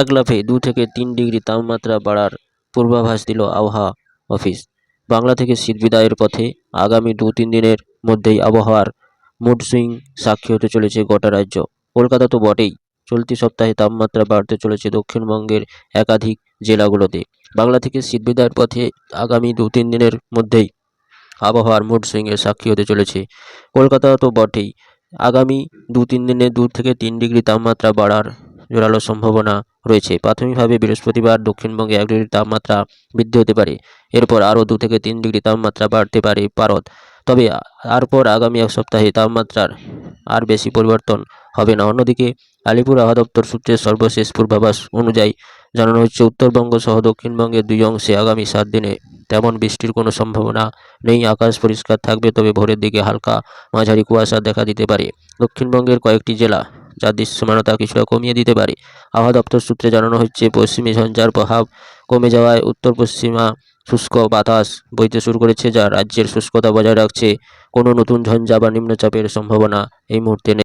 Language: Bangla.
এক লাফে 2 থেকে 3 ডিগ্রি তাপমাত্রা বাড়ার পূর্বাভাস দিল আবহাওয়া অফিস। বাংলা থেকে শীত বিদায়ের পথে। আগামী 2-3 দিনের মধ্যেই আবহাওয়ার মুড সুইং সাক্ষী হতে চলেছে গোটা রাজ্য। কলকাতা তো বটেই। চলতি সপ্তাহে তাপমাত্রা বাড়তে চলেছে দক্ষিণবঙ্গের একাধিক জেলাগুলোতে। বাংলা থেকে শীত বিদায়ের পথে আগামী 2-3 দিনের মধ্যেই আবহাওয়ার মুড সুইংয়ের সাক্ষী হতে চলেছে। কলকাতা তো বটেই। আগামী 2-3 দিনে 2 থেকে 3 ডিগ্রি তাপমাত্রা বাড়ার জোরালো সম্ভাবনা রয়েছে। প্রাথমিকভাবে বৃহস্পতিবার দক্ষিণবঙ্গে 1 ডিগ্রি তাপমাত্রা বৃদ্ধি হতে পারে। এরপর আরও 2 থেকে 3 ডিগ্রি তাপমাত্রা বাড়তে পারে পারদ। তবে তারপর আগামী এক সপ্তাহে তাপমাত্রার আর বেশি পরিবর্তন হবে না। অন্যদিকে আলিপুর আবহাওয়া দপ্তর সূত্রের সর্বশেষ পূর্বাভাস অনুযায়ী জানানো হচ্ছে, উত্তরবঙ্গ সহ দক্ষিণবঙ্গের 2 অংশে আগামী 7 দিনে তেমন বৃষ্টির কোনো সম্ভাবনা নেই। আকাশ পরিষ্কার থাকবে, তবে ভোরের দিকে হালকা মাঝারি কুয়াশা দেখা দিতে পারে দক্ষিণবঙ্গের কয়েকটি জেলা, যা দৃশ্যমানতা কিছুটা কমিয়ে দিতে পারে। আবহাওয়া দপ্তর সূত্রে জানানো হচ্ছে, পশ্চিমী ঝঞ্ঝার প্রভাব কমে যাওয়ায় উত্তর পশ্চিমা শুষ্ক বাতাস বইতে শুরু করেছে, যা রাজ্যের শুষ্কতা বজায় রাখছে। কোনো নতুন ঝঞ্ঝা বা নিম্নচাপের সম্ভাবনা এই মুহূর্তে নেই।